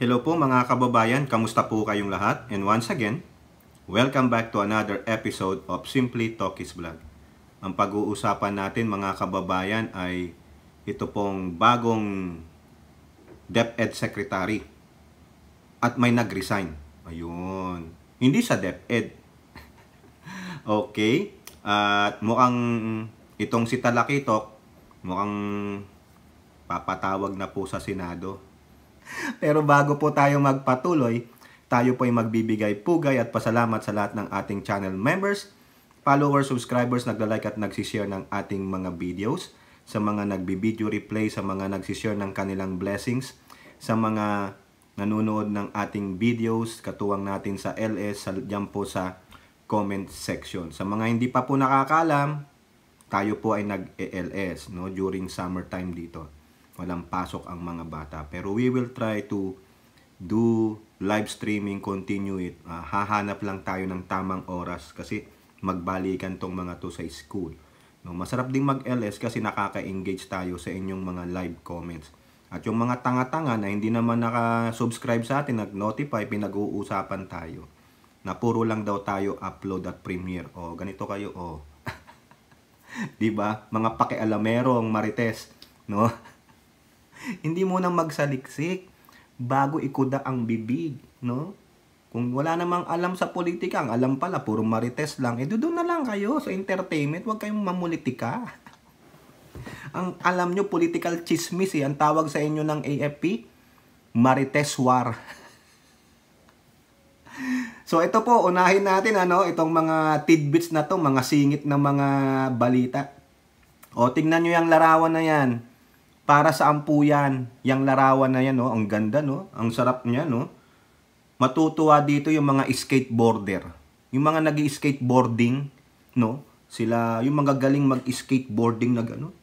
Hello po mga kababayan, kamusta po kayong lahat? And once again, welcome back to another episode of Simply Talkies Vlog. Ang pag-uusapan natin mga kababayan ay ito pong bagong DepEd Secretary at may nag-resign. Ayun, hindi sa DepEd. Okay, at mukhang itong si Talakitok mukhang papatawag na po sa Senado. Pero bago po tayo magpatuloy, tayo po ay magbibigay pugay at pasalamat sa lahat ng ating channel members, followers, subscribers, nagla-like at nagsishare ng ating mga videos, sa mga nagbi-video replay, sa mga nagsishare ng kanilang blessings, sa mga nanonood ng ating videos, katuwang natin sa LS, diyan po sa comment section. Sa mga hindi pa po nakakaalam, tayo po ay nag-LS during summertime dito. Walang pasok ang mga bata. Pero we will try to do live streaming, continue it. Hahanap lang tayo ng tamang oras kasi magbalikan tong mga to sa school. Masarap ding mag-LS kasi nakaka-engage tayo sa inyong mga live comments. At yung mga tanga-tanga na hindi naman naka-subscribe sa atin, nag-notify, pinag-uusapan tayo. Na puro lang daw tayo upload at premiere. O, ganito kayo, diba? Mga pakialamerong marites, no? Hindi mo na magsaliksik bago ikuda ang bibig, no? Kung wala namang alam sa politika, ang alam pala, puro marites lang, doon na lang kayo sa entertainment, huwag kayong mamulitika. Ang alam nyo, political chismis, ang tawag sa inyo ng AFP, marites war. So ito po, unahin natin itong mga tidbits na to, mga singit na mga balita. O, tingnan nyo yung larawan na yan. Para saan po yan? Yung larawan na yan, ang ganda, ang sarap niya, Matutuwa dito yung mga skateboarder. Yung mga nag-skateboarding, Sila, yung mga galing mag-skateboarding na gano'n.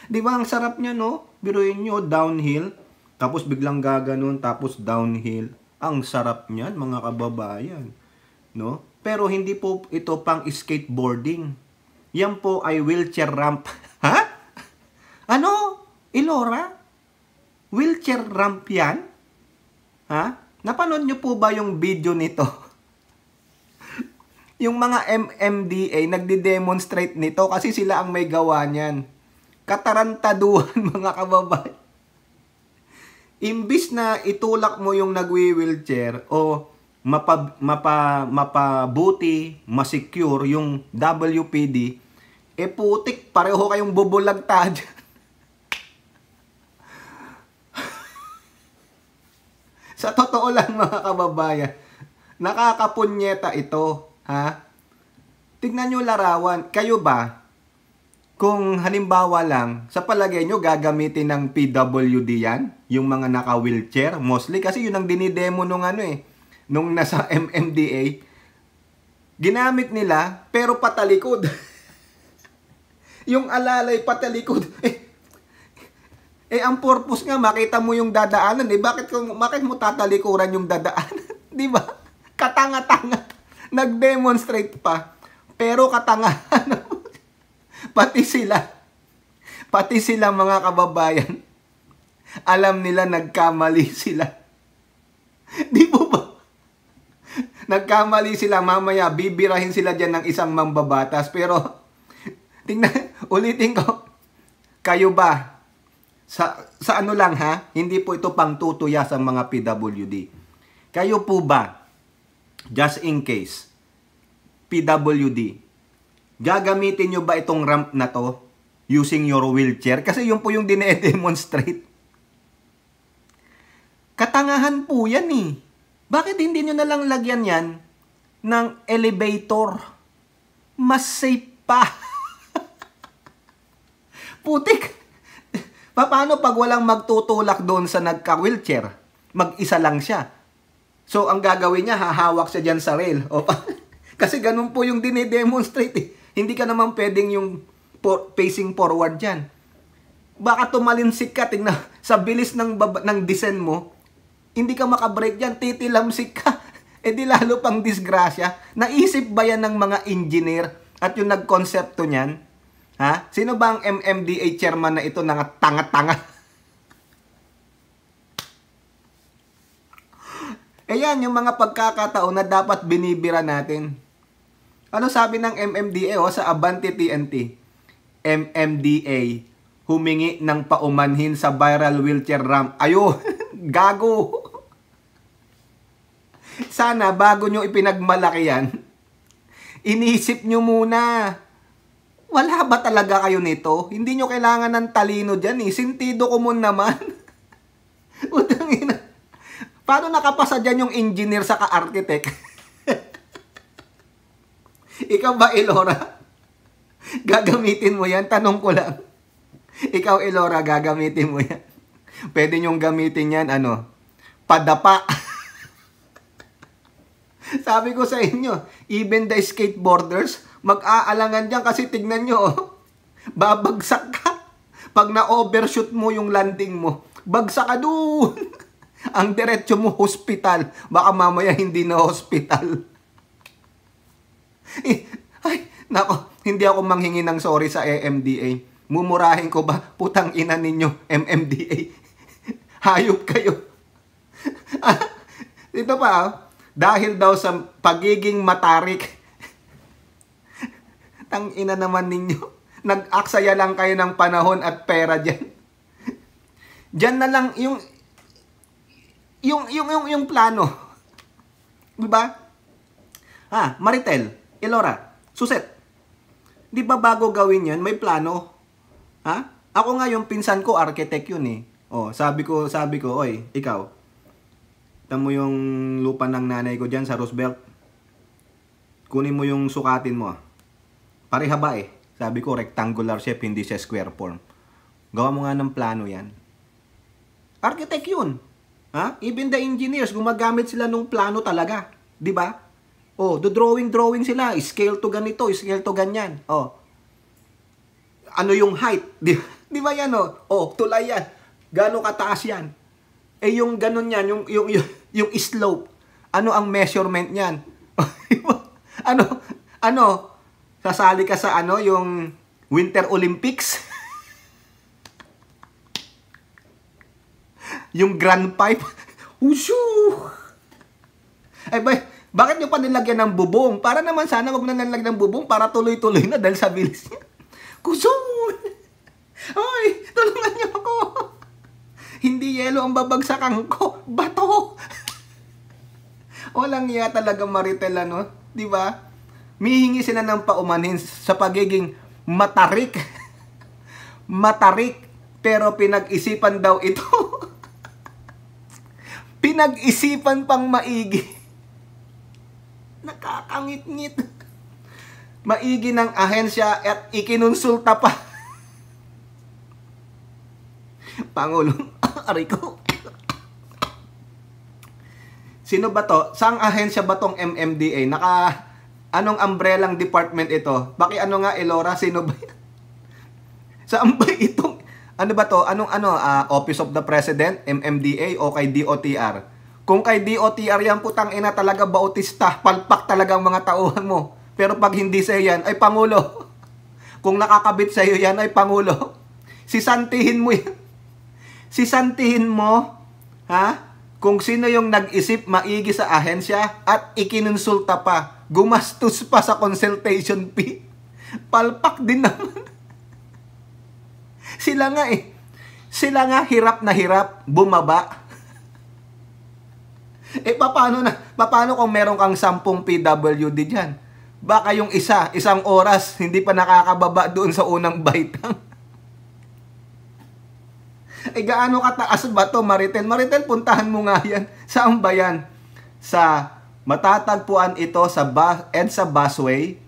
Di ba, ang sarap niya, Biruin nyo, downhill, tapos biglang gaganon, tapos downhill. Ang sarap niyan, mga kababayan, Pero hindi po ito pang skateboarding. Yan po ay wheelchair ramp. Ha? Ano? Ilora? Wheelchair ramp yan? Ha? Napanood nyo po ba yung video nito? Yung mga MMDA nagdi-demonstrate nito kasi sila ang may gawa niyan. Katarantaduhan mga kababayan. Imbis na itulak mo yung nagwi-wheelchair o mapabuti, masecure yung WPD, putik, pareho kayong bubulagta dyan. Sa totoo lang mga kababayan, nakakapunyeta ito, ha? Tignan nyo larawan, kayo ba, kung halimbawa lang, sa palagay nyo gagamitin ng PWD yan, yung mga naka-wheelchair, mostly, kasi yun ang dinidemo nung nung nasa MMDA, ginamit nila, pero patalikod. Yung alalay patalikod, ang purpose nga, makita mo yung dadaanan, bakit mo tatalikuran yung dadaanan? Di ba? Katanga-tanga. Nag-demonstrate pa. Pero katangahan. Pati sila mga kababayan, alam nila nagkamali sila. Di po ba? Nagkamali sila, mamaya bibirahin sila dyan ng isang mambabatas. Pero, ulitin ko, kayo ba? Sa ano lang hindi po ito pang tutuya sa mga PWD. Kayo po ba, just in case, PWD, gagamitin nyo ba itong ramp na to using your wheelchair? Kasi yun po yung dine-demonstrate. Katangahan po yan Bakit hindi nyo nalang lagyan yan ng elevator? Mas safe pa. Putik. Paano pag walang magtutulak doon sa nagka-wheelchair? Mag-isa lang siya. So, ang gagawin niya, hahawak siya dyan sa rail. Kasi ganun po yung dine-demonstrate. Hindi ka naman pwedeng yung facing forward dyan. Baka tumalinsik ka, tingnan, sa bilis ng descent mo, hindi ka makabrake dyan, titilamsik ka. Di lalo pang disgrasya. Naisip ba yan ng mga engineer at yung nagkonsepto niyan? Ha? Sino ba ang MMDA chairman na ito na tanga-tanga? Ayan, yung mga pagkakataon na dapat binibira natin. Ano sabi ng MMDA sa Abante TNT? MMDA, humingi ng paumanhin sa viral wheelchair ramp. Ayo, gago. Sana bago nyo ipinagmalaki yan, inisip nyo muna. Wala ba talaga kayo nito? Hindi nyo kailangan ng talino dyan eh. Sentido común naman. Utang ina. Paano nakapasa dyan yung engineer sa ka-architect? Ikaw ba, Elora? Gagamitin mo yan? Tanong ko lang. Ikaw, Elora, gagamitin mo yan? Pwede nyong gamitin yan, padapa. Sabi ko sa inyo, even the skateboarders, mag-aalangan dyan kasi tignan nyo, babagsak ka. Pag na-overshoot mo yung landing mo, bagsak ka doon. Ang diretso mo, hospital. Baka mamaya hindi na hospital. Ay, nako, hindi ako manghingi ng sorry sa MMDA. Mumurahin ko ba? Putang ina ninyo, MMDA. Hayop kayo. Ito pa, dahil daw sa pagiging matarik, tang ina naman ninyo, nag-aksaya lang kayo ng panahon at pera dyan. Dyan na lang yung plano. Diba? Maritel, Elora, Suset. Di ba bago gawin yan, may plano? Ako nga yung pinsan ko, architect yun eh. Sabi ko, oy, ikaw, tamo yung lupa ng nanay ko dyan sa Roosevelt. Kunin mo yung sukatin mo. Pareha ba eh? Sabi ko, rectangular shape, hindi siya square form. Gawa mo nga ng plano yan. Architect yun. Even the engineers, gumagamit sila ng plano talaga. Di ba? Drawing sila. Scale to ganito, scale to ganyan. Ano yung height? Di ba yan, tulay yan. Gano'ng kataas yan? Yung ganun yan, yung slope. Ano ang measurement niyan? Sasali ka sa yung Winter Olympics? Yung Grand Pipe? Ushu! Bakit nyo pa nilagyan ng bubong? Para naman sana wag na nilagyan ng bubong para tuloy-tuloy na dahil sa bilis niya. Kusong! Ay, tulungan niyo ako! Hindi yelo ang babagsakan ko. Bato! Walang iya talaga Maritel, di ba? Mihingi sila ng paumanhin sa pagiging matarik. Matarik, pero pinag-isipan daw ito. Pinag-isipan pang maigi. Nakakangit-ngit. Maigi ng ahensya at ikinonsulta pa. Pangulong, aray ko. Sino ba to? Saang ahensya ba tong MMDA? Anong umbrellang department ito? Nga, Elora? Sino ba yan? Saan ba itong, ba to? Office of the President, MMDA, o kay DOTR? Kung kay DOTR yan, putang ina talaga, bautista, palpak talaga ang mga tauhan mo. Pero pag hindi sa'yo yan, ay Pangulo. Kung nakakabit sa'yo yan, ay Pangulo. Sisantihin mo yan. Sisantihin mo, kung sino yung nag-isip maigi sa ahensya at ikinonsulta pa, gumastos pa sa consultation fee. Palpak din naman. Sila nga hirap na hirap bumaba. Paano kung meron kang 10 PWD dyan? Baka yung isang oras, hindi pa nakakababa doon sa unang baitang. Gaano kataas ba to, Maritel? Maritel, puntahan mo nga yan. Saan ba yan? Matatagpuan ito sa EDSA Busway,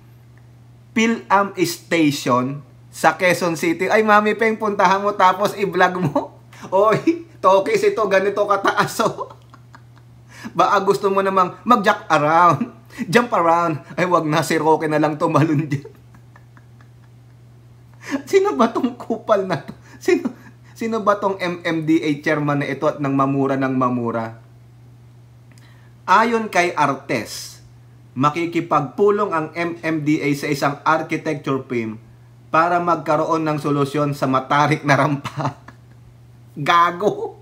Phil-Am Station, sa Quezon City. Ay, Mami Peng, puntahan mo tapos i-vlog mo. Oy, tokis ito, ganito kataas. Baka gusto mo namang mag-jump around. Ay, wag na, si Roque na lang tumalon dyan. Sino ba tong kupal na to? Sino ba tong MMDA chairman na ito at nang mamura ng mamura? Ayon kay Artes, makikipagpulong ang MMDA sa isang architecture firm para magkaroon ng solusyon sa matarik na rampa. Gago!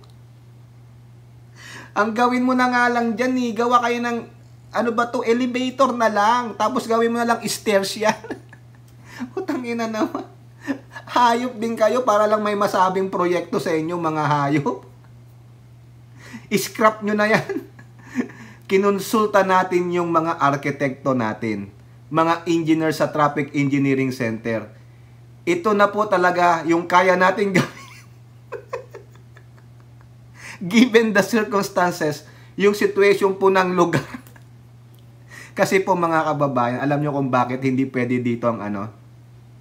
Ang gawin mo na nga lang dyan gawa kayo ng, ano ba to, elevator na lang. Tapos gawin mo na lang stairs yan. Utang ina naman. Hayop din kayo para lang may masabing proyekto sa inyo, mga hayop. Scrap nyo na yan. Kinonsulta natin yung mga arkitekto natin, mga engineer sa Traffic Engineering Center. Ito na po talaga yung kaya natin gawin. Given the circumstances, yung situation po ng lugar. Kasi po mga kababayan, alam nyo kung bakit hindi pwede dito ang ano?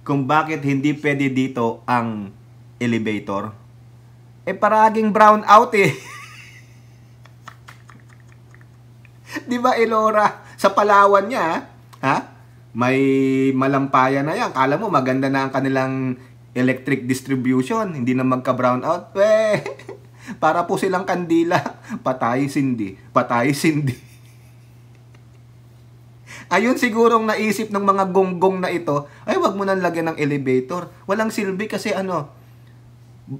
Kung bakit hindi pwede dito ang elevator? Paraging brown out eh. Di ba, Elora? Sa Palawan niya, ha? May malampayan na yan. Kala mo maganda na ang kanilang electric distribution. Hindi na magka-brown out. Para po silang kandila. Patay, sindi. Patay, sindi. Ayun sigurong naisip ng mga gonggong na ito, ay wag mo nang lagyan ng elevator. Walang silbi kasi ano,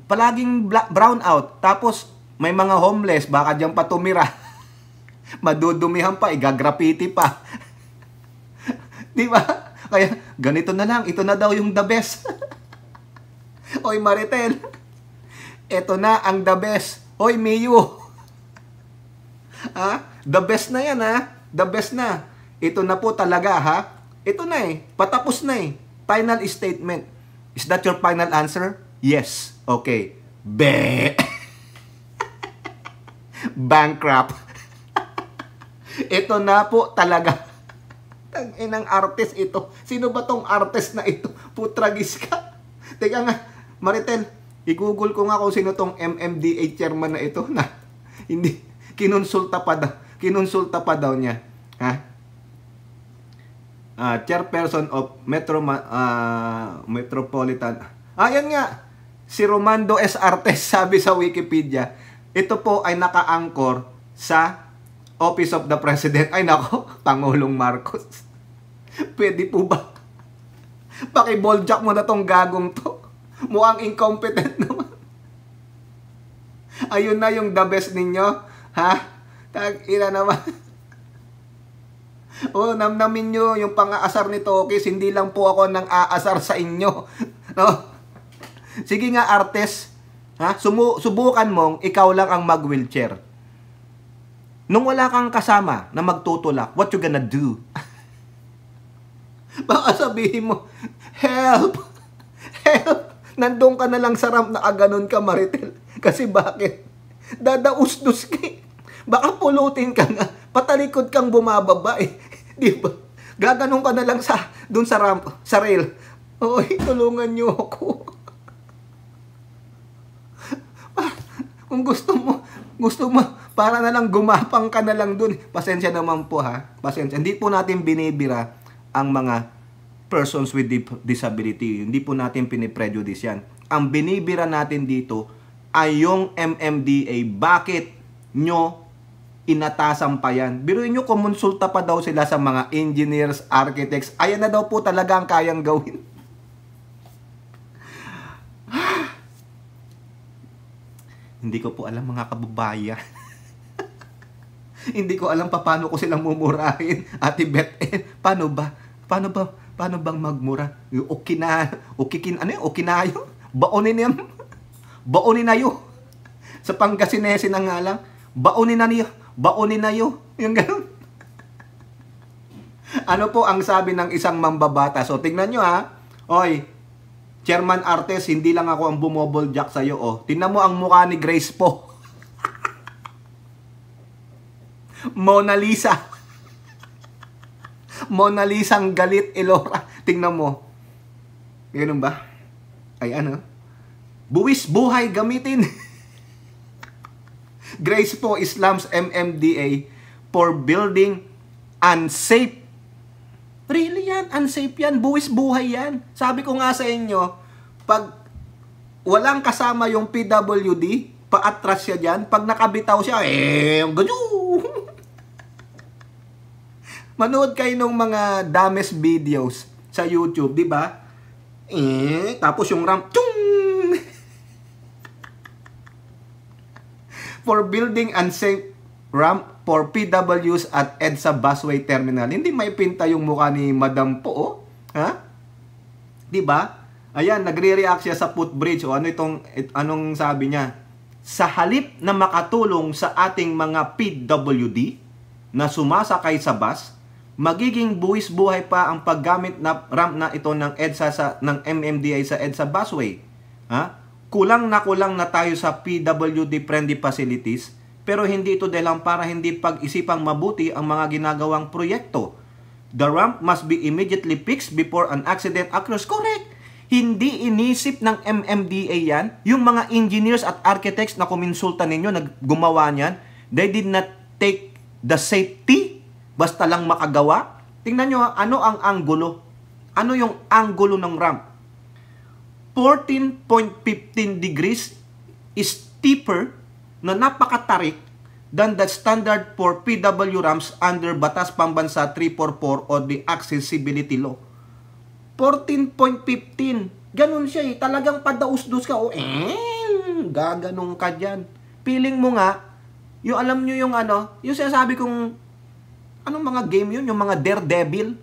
palaging brown out. Tapos may mga homeless, baka diyan pa tumira. Madudumihan pa, igagraffiti pa. Di ba? Kaya ganito na lang, ito na daw yung the best. Oy Maritel, ito na ang the best. Oy Miyu, ha? The best na yan, ha? The best na. Ito na po talaga, ha? Ito na patapos na Final statement. Is that your final answer? Yes. Okay. Bankrupt. Ito na po talaga. Inang artist ito. Sino ba tong artist na ito? Putragis ka. Teka nga, Maritel, i-google ko nga kung sino tong MMDA chairman na ito na hindi, kinonsulta pa daw niya. Ha? Chairperson of Metropolitan. Yan nga. Si Romando S. Artes, sabi sa Wikipedia. Ito po ay naka-anchor sa Office of the President. Ay nako, Pangulong Marcos. Pwede po ba? Paki-balljack mo na tong gagong to. Mukhang incompetent naman. Ayun na yung the best ninyo. Ha? Tag-ina naman. Namnamin nyo yung pang-aasar ni Tokis. Hindi lang po ako nang aasar sa inyo. No? Sige nga, Artes. Ha? Subukan mong ikaw lang ang mag-wheelchair. Nung wala kang kasama na magtutulak, what you gonna do? Baka sabihin mo, help! Help! Nandun ka na lang sa ramp na aganon ka, Maritel. Kasi bakit? Dadaus-dus ka. Baka pulutin ka nga. Patalikod kang bumababa Di ba? Gaganon ka na lang dun sa ramp, sa rail. Oy, tulungan niyo ako. Kung gusto mo, para na lang gumapang ka na lang dun. Pasensya naman po, ha. Pasensya. Hindi po natin binibira ang mga persons with disability. Hindi po natin piniprejudice yan. Ang binibira natin dito ay yung MMDA. Bakit nyo inatasan pa yan? Biruin nyo, kumonsulta pa daw sila sa mga engineers, architects. Ayan na daw po talaga ang kayang gawin. Hindi ko po alam, mga kababayan. Hindi ko alam paano ko silang mumurahin. Ate Beth, paano bang magmura? Okinayo? Baonin na yun. Sa Pangasinesin na nga lang, baonin na yun. Yung ganun. Ano po ang sabi ng isang mambabata? So, tingnan nyo, ha. Oy, Chairman Artes, hindi lang ako ang bumoboljack sa'yo, Tingnan mo ang mukha ni Grace po. Mona Lisa. Mona Lisang galit, Elora. Tingnan mo. Ganun ba? Ay, ano? Buwis buhay gamitin. Grace po Islam's MMDA for building unsafe. Really yan? Unsafe yan? Buwis buhay yan? Sabi ko nga sa inyo, pag walang kasama yung PWD, paatras siya dyan, pag nakabitaw siya, ganyo! Manood kayo ng mga dames videos sa YouTube, di ba? Tapos yung ramp, for building unsafe ramp for PWs at EDSA Busway Terminal. Hindi maipinta yung mukha ni Madam po, oh. Ha? Diba? Ayan, nagre-react siya sa footbridge. O anong sabi niya? Sa halip na makatulong sa ating mga PWD na sumasakay sa bus, magiging buwis buhay pa ang paggamit na ramp na ito ng EDSA ng MMDA sa EDSA Busway. Ha? Kulang na tayo sa PWD friendly facilities, pero hindi ito dahil para hindi pag-isipang mabuti ang mga ginagawang proyekto. The ramp must be immediately fixed before an accident occurs. Correct. Hindi inisip ng MMDA yan. Yung mga engineers at architects na kuminsulta ninyo, naggumawa niyan, they did not take the safety basta lang makagawa. Tingnan nyo, ano ang anggulo? Ano yung anggulo ng ramp? 14.15 degrees is steeper na napakatarik than the standard for PW ramps under Batas Pambansa 344 o the Accessibility Law. 14.15. Ganun siya eh. Talagang padaus-dus ka. O, gaganong ka dyan. Feeling mo nga, yung alam nyo yung yung sinasabi kong, anong mga game yun? Yung mga Daredevil.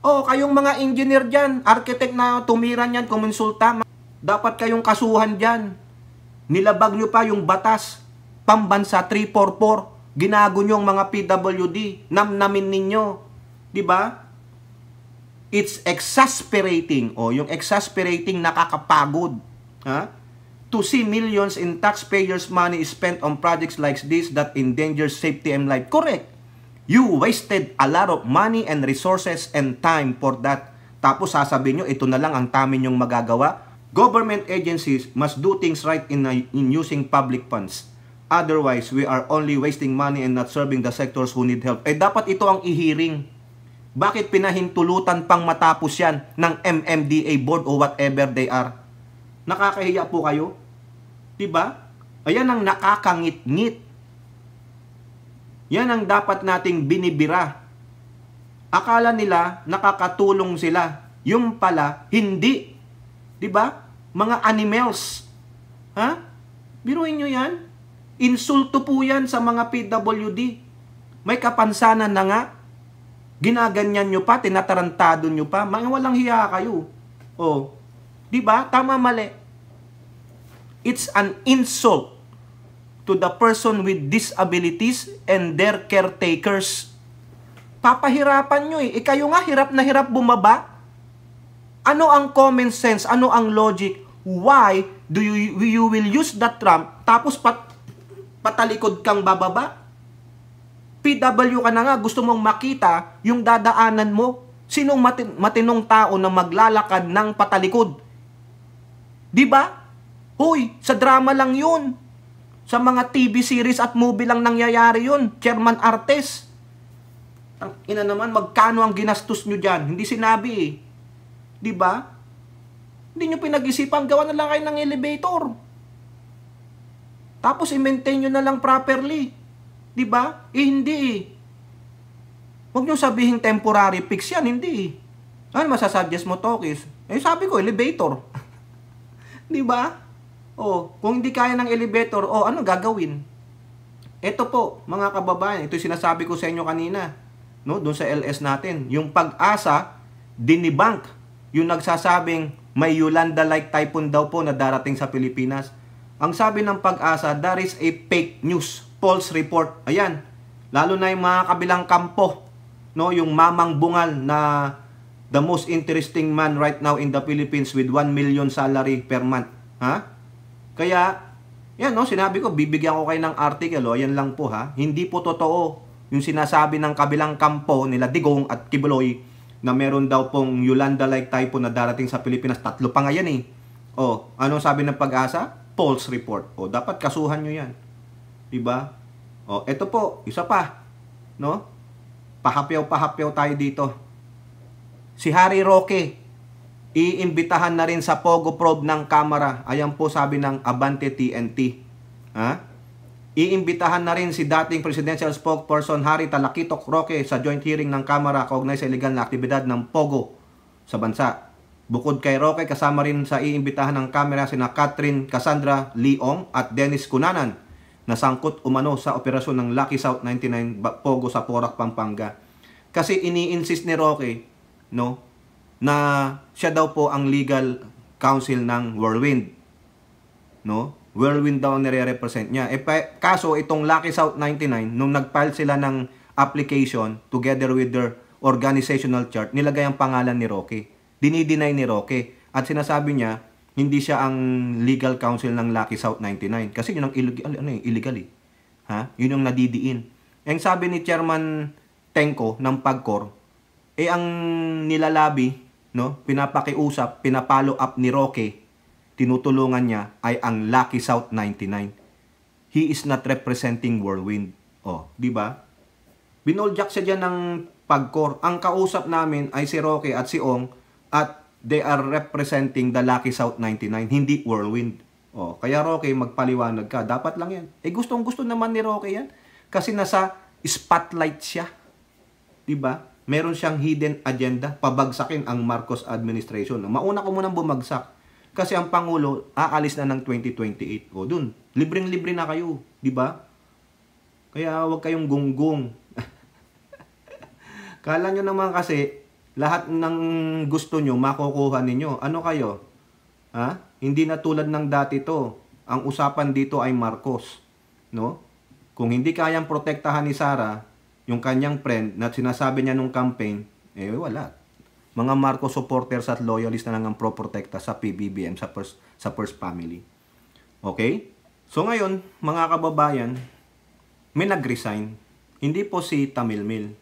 O, kayong mga engineer dyan, architect na tumiran yan, kumonsulta, dapat kayong kasuhan dyan. Nilabag nyo pa yung batas. Pambansa 344. Ginago nyo ang mga PWD. Namnamin ninyo. Diba? It's exasperating. O, yung exasperating nakakapagod. Ha? To see millions in taxpayers' money spent on projects like this that endanger safety and life. Correct. You wasted a lot of money and resources and time for that. Tapos sasabihin nyo, ito na lang ang tamin yung magagawa. Government agencies must do things right in using public funds. Otherwise, we are only wasting money and not serving the sectors who need help. Eh, dapat ito ang ihiring. Bakit pinahintulutan pang matapos yan ng MMDA board o whatever they are? Nakakahiya po kayo? Diba? Ayan ang nakakangit-ngit. Yan ang dapat nating binibira. Akala nila nakakatulong sila. Yung pala, hindi. Diba? Mga animals. Ha? Biruin nyo yan. Insulto po yan sa mga PWD. May kapansanan na nga. Ginaganyan nyo pa, tinatarantado nyo pa, mga walang hiya kayo. O, di ba? Tama, mali. It's an insult to the person with disabilities and their caretakers. Papahirapan nyo eh. Kayo nga, hirap na hirap bumaba. Ano ang common sense? Ano ang logic? Why do you will use that ramp tapos patalikod kang bababa? PW ka na nga, gusto mong makita yung dadaanan mo. Sinong matinong tao na maglalakad ng patalikod? Diba? Hoy, sa drama lang yun. Sa mga TV series at movie lang nangyayari yun. Chairman Artes. Ang ina naman, magkano ang ginastos nyo dyan? Hindi sinabi eh. Diba? Hindi nyo pinag-isipan, gawa na lang kayo ng elevator. Tapos i-maintain nyo na lang properly. Diba? Eh, hindi eh. Huwag nyo sabihin temporary fix yan, hindi eh. Ano masasuggest mo, Tokis? Eh, sabi ko, elevator. Diba? Oh, kung hindi kaya ng elevator, oh, ano gagawin? Ito po, mga kababayan, ito yung sinasabi ko sa inyo kanina, no, doon sa LS natin. Yung Pag-asa, dinibank, yung nagsasabing may Yolanda-like typhoon daw po na darating sa Pilipinas. Ang sabi ng Pag-asa, that is a fake news. False report. Ayan. Lalo na yung mga kabilang kampo, no, yung Mamang Bungal na the most interesting man right now in the Philippines with 1 million salary per month. Ha? Kaya, yan, no, sinabi ko, bibigyan ko kayo ng article, oh, yan lang po ha. Hindi po totoo yung sinasabi ng kabilang kampo nila Digong at Kibuloy na meron daw pong Yolanda-like typhoon na darating sa Pilipinas. 3 pa nga yan eh. Oh, anong sabi ng Pag-asa? False report. Oh, dapat kasuhan nyo yan. Diba? O, eto po, isa pa. No? Pahapyaw tayo dito. Si Harry Roque, iimbitahan na rin sa Pogo probe ng Kamara. Ayan po sabi ng Abante TNT. Ha? Iimbitahan na rin si dating presidential spokesperson Harry Talakitok Roque sa joint hearing ng Kamara kaugnay sa illegal na aktibidad ng Pogo sa bansa. Bukod kay Roque, kasama rin sa iimbitahan ng Kamara sina Catherine Cassandra Leong at Dennis Cunanan. nasangkot umano sa operasyon ng Lucky South 99 Pogo sa Porac, Pampanga. Kasi ini-insist ni Roque, no, na siya daw po ang legal counsel ng Whirlwind. No? Whirlwind daw ang nire-represent niya. Kaso itong Lucky South 99, nung nag-file sila ng application together with their organizational chart, nilagay ang pangalan ni Roque. Dinideny ni Roque. At sinasabi niya, hindi siya ang legal counsel ng Lucky South 99. Kasi yun ang illegal eh. Ha? Yun yung nadidiin. Ang sabi ni Chairman Tenko ng PAGCOR, ang nilalabi, no, pinapakiusap, pinapollow up ni Roque, tinutulungan niya ay ang Lucky South 99. He is not representing Whirlwind. Di ba? Binoljak siya dyan ng PAGCOR. Ang kausap namin ay si Roque at si Ong at they are representing the Lucky South 99, hindi Whirlwind. Kaya Roque, magpaliwanag ka. Dapat lang yan. Gustong-gusto naman ni Roque yan. Kasi nasa spotlight siya. Diba? Meron siyang hidden agenda. Pabagsakin ang Marcos administration. Mauna ko munang bumagsak. Kasi ang Pangulo, aalis na ng 2028. Dun. Libreng-libre na kayo. Diba? Kaya huwag kayong gunggong. Kala nyo naman kasi, lahat ng gusto nyo, makukuha ninyo. Ano kayo? Ha? Hindi na tulad ng dati to. Ang usapan dito ay Marcos. No? Kung hindi kayang protektahan ni Sara, yung kanyang friend, na sinasabi niya nung campaign, wala. Mga Marcos supporters at loyalists na lang ang pro-protekta sa PBBM, sa First Family. Okay? So ngayon, mga kababayan, may nag-resign. Hindi po si Tamilmil.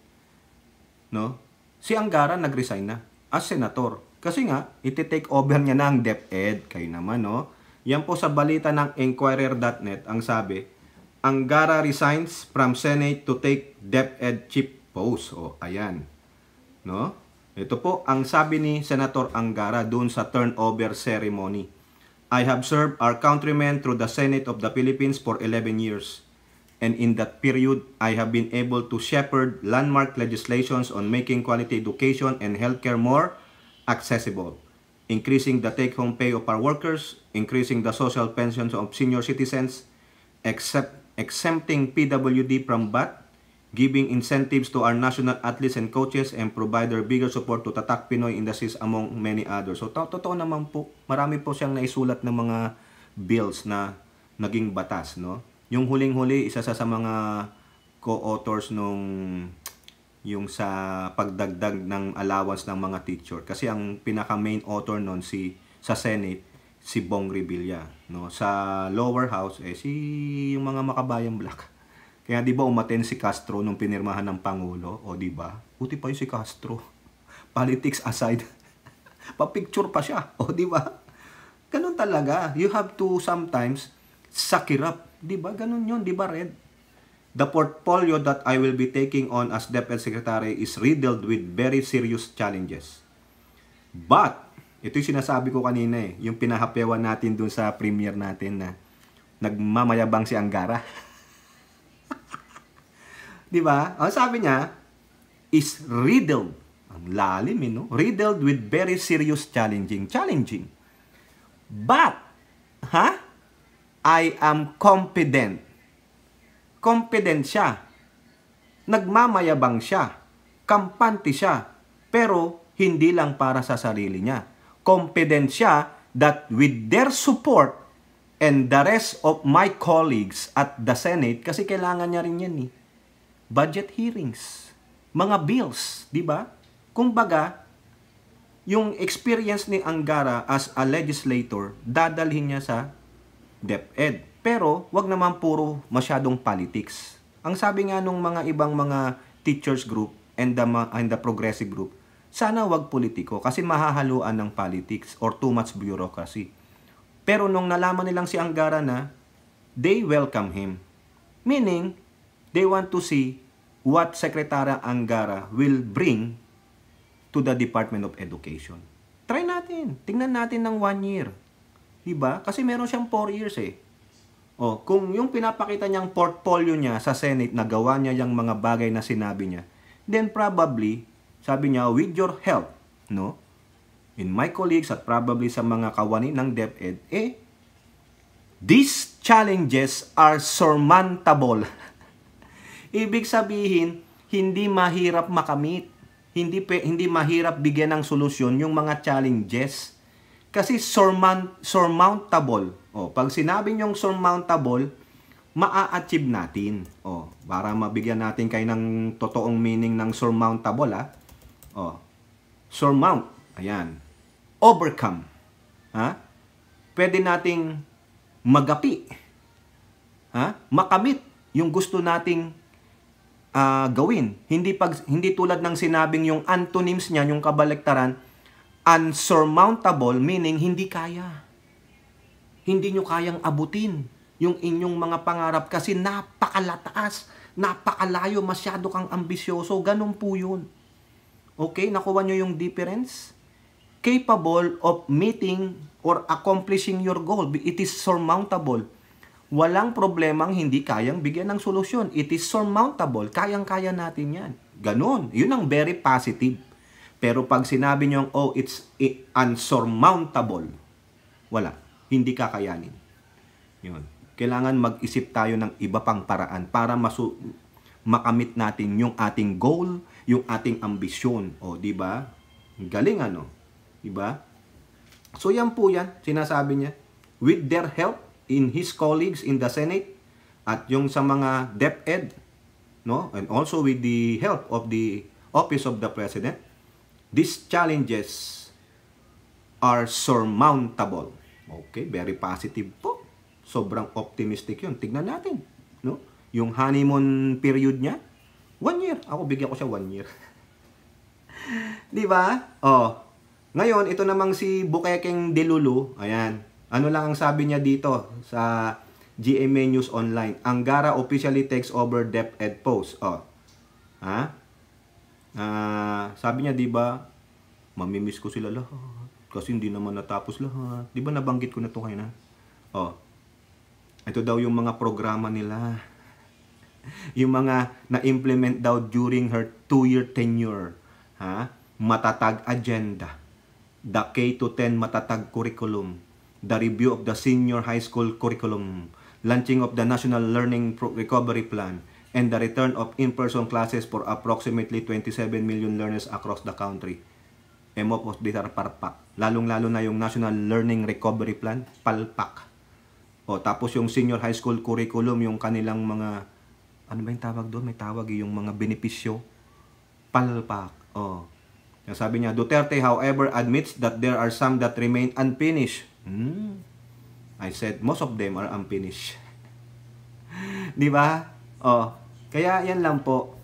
No? Si Angara nag-resign na as senator. Kasi nga, iti-take over niya na ang DepEd. Kayo naman, no? Yan po sa balita ng Inquirer.net, ang sabi, Angara resigns from Senate to take DepEd chief post. Ayan. No? Ito po ang sabi ni Senator Angara dun sa turnover ceremony. I have served our countrymen through the Senate of the Philippines for 11 years. And in that period, I have been able to shepherd landmark legislations on making quality education and healthcare more accessible, increasing the take-home pay of our workers, increasing the social pensions of senior citizens, exempting PWD from VAT, giving incentives to our national athletes and coaches, and provide bigger support to Tatak Pinoy Industries among many others. So, totoo naman po, marami po siyang naisulat ng mga bills na naging batas, no? Yung huling-huli, isa sa mga co-authors nung yung sa pagdagdag ng allowance ng mga teacher. Kasi ang pinaka-main author nun sa Senate, si Bong Revilla. No? Sa lower house, yung mga makabayang black. Kaya di ba umaten si Castro nung pinirmahan ng Pangulo? Di ba? Buti pa yung si Castro. Politics aside, pa-picture pa siya. Di ba? Ganun talaga. You have to sometimes suck it up. Di ba? Ganun yun. Di ba, Red? The portfolio that I will be taking on as DepEd Secretary is riddled with very serious challenges. But, ito yung sinasabi ko kanina yung pinahapyawan natin dun sa premiere natin na nagmamayabang si Angara. Di ba? Ang sabi niya is riddled. Ang lalim, no? Riddled with very serious challenging. But, I am confident. Confident siya. Nagmamayabang siya. Kampante siya. Pero, hindi lang para sa sarili niya. Confident siya that with their support and the rest of my colleagues at the Senate, kasi kailangan niya rin yan budget hearings, mga bills, di ba? Kumbaga, yung experience ni Angara as a legislator, dadalhin niya sa DepEd. Pero, wag naman puro masyadong politics. Ang sabi nga nung mga ibang mga teachers group and the progressive group, sana wag politiko kasi mahahaluan ng politics or too much bureaucracy. Pero nung nalaman nilang si Angara na, they welcome him. Meaning, they want to see what Secretary Angara will bring to the Department of Education. Try natin. Tingnan natin ng 1 year. Diba? Kasi meron siyang 4 years kung yung pinapakita niyang portfolio niya sa Senate, nagawa niya yung mga bagay na sinabi niya, then probably, sabi niya, with your help, no? In my colleagues at probably sa mga kawani ng DepEd, these challenges are surmountable. Ibig sabihin, hindi mahirap makamit. Hindi mahirap bigyan ng solusyon yung mga challenges. Kasi surmountable. Pag sinabi niyong surmountable, maa-achieve natin. Para mabigyan natin kayo ng totoong meaning ng surmountable, surmount. Ayan. Overcome. Pwede nating magapi. Makamit yung gusto nating gawin. Hindi tulad ng sinabing yung antonyms niya, yung kabaliktaran, unsurmountable, meaning hindi kaya. Hindi nyo kayang abutin yung inyong mga pangarap kasi napakalataas, napakalayo, masyado kang ambisyoso. Ganun po yun. Okay? Nakuha nyo yung difference? Capable of meeting or accomplishing your goal. It is surmountable. Walang problemang hindi kayang bigyan ng solusyon. It is surmountable. Kayang-kaya natin yan. Ganon. Yun ang very positive. Pero pag sinabi nyo, it's unsurmountable, wala. Hindi kakayanin. Yun. Kailangan mag-isip tayo ng iba pang paraan para makamit natin yung ating goal, yung ating ambisyon. Di ba? Galing Di ba? So yan po yan, sinasabi niya. With their help, in his colleagues in the Senate at yung sa mga DepEd, and also with the help of the Office of the President, these challenges are surmountable. Okay, very positive po. Sobrang optimistic yun. Tignan natin. Yung honeymoon period niya, 1 year. Ako bigyan ko siya 1 year. Di ba? Ngayon, ito namang si Bukekeng Delulu, ayan. Ano lang ang sabi niya dito sa GMA News Online? Angara officially takes over DepEd post. Sabi niya, di ba, mamimiss ko sila lahat. Kasi hindi naman natapos lahat. Di ba nabanggit ko na ito kayo na? Ito daw yung mga programa nila. Yung mga na-implement daw during her 2-year tenure. Matatag agenda. The K-10 matatag curriculum. The review of the senior high school curriculum, launching of the National Learning Recovery Plan, and the return of in-person classes for approximately 27 million learners across the country. Emopos ditar parpak. Lalong-lalo na yung National Learning Recovery Plan, palpak. Tapos yung senior high school curriculum, yung kanilang mga, ano ba yung tawag doon? May tawag yung mga benepisyo. Palpak. Sabi niya, Duterte, however, admits that there are some that remain unfinished. I said, most of them are unfinished. Di ba? Kaya yan lang po,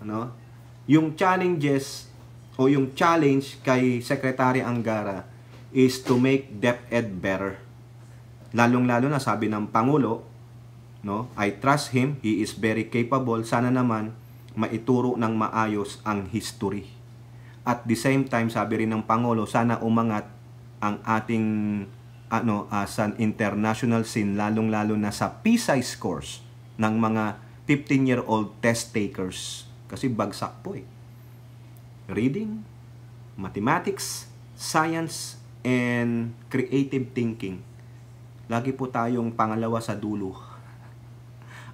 yung challenges o yung challenge kay Secretary Angara is to make DepEd better. Lalong-lalo na sabi ng Pangulo, I trust him, he is very capable. Sana naman maituro ng maayos ang history. At the same time, sabi rin ng Pangulo, sana umangat ang ating as an international scene, lalong-lalo na sa PISA scores ng mga 15-year-old test takers. Kasi bagsak po Reading, mathematics, science, and creative thinking. Lagi po tayong pangalawa sa dulo.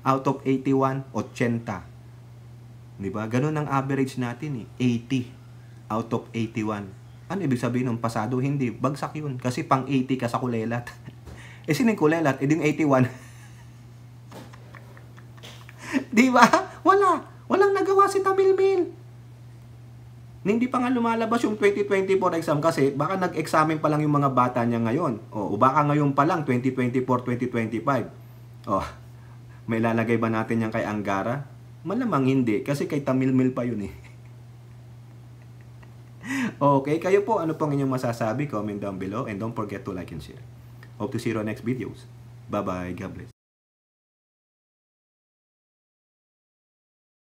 Out of 81, 80. Di ba? Ganun ang average natin 80 out of 81. Ano ibig sabihin ng pasado? Hindi. Bagsak yun. Kasi pang 80 ka sa kulelat. Sino yung kulelat? Din 81. Di ba? Walang nagawa si Tamilmil. Hindi pa nga lumalabas yung 2024 exam kasi baka nag-examen pa lang yung mga bata niya ngayon. O baka ngayon pa lang, 2024, 2025. May lalagay ba natin yan kay Angara? Malamang hindi. Kasi kay Tamilmil pa yun Okay, kayo po, ano pong inyong masasabi? Comment down below and don't forget to like and share. Hope to see you on next videos. Bye-bye. God bless.